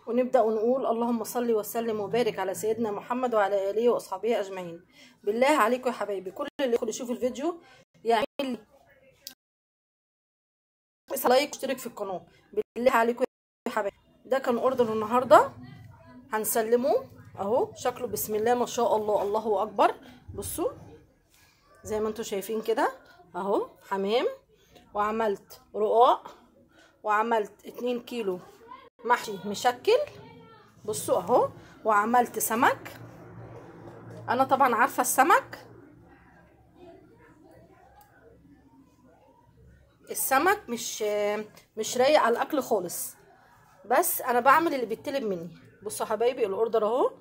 ونبدأ ونقول اللهم صل وسلم وبارك على سيدنا محمد وعلى آله وأصحابه أجمعين. بالله عليكم يا حبايبي، كل اللي يدخل يشوف الفيديو يعمل لي لايك واشترك في القناة. بالله عليكم يا حبايبي. ده كان اوردر النهارده هنسلمه اهو، شكله بسم الله ما شاء الله، الله اكبر. بصوا زي ما انتم شايفين كده اهو، حمام، وعملت رقاق، وعملت 2 كيلو محشي مشكل. بصوا اهو، وعملت سمك. انا طبعا عارفه السمك مش رايق على الاكل خالص، بس انا بعمل اللي بيطلب مني. بصوا يا حبايبي الاوردر اهو،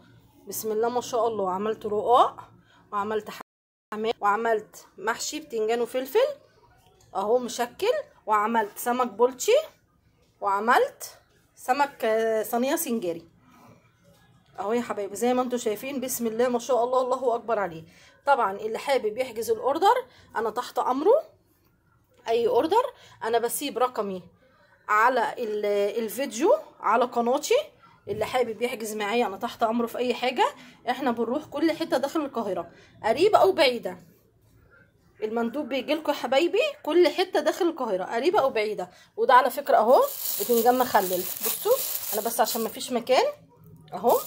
بسم الله ما شاء الله. عملت رقاق، وعملت حمام، وعملت محشي بتنجان وفلفل اهو مشكل، وعملت سمك بولتشي، وعملت سمك صينيه سنجاري اهو يا حبايبي. زي ما انتم شايفين بسم الله ما شاء الله، الله اكبر عليه. طبعا اللي حابب يحجز الاوردر انا تحت امره. اي اوردر انا بسيب رقمي على الفيديو على قناتي. اللي حابب يحجز معايا انا تحت امره في اي حاجه. احنا بنروح كل حته داخل القاهره، قريبه او بعيده. المندوب بيجي لكم يا حبايبي كل حته داخل القاهره، قريبه او بعيده. وده على فكره اهو بتنجان مخلل. بصوا انا بس عشان ما فيش مكان اهو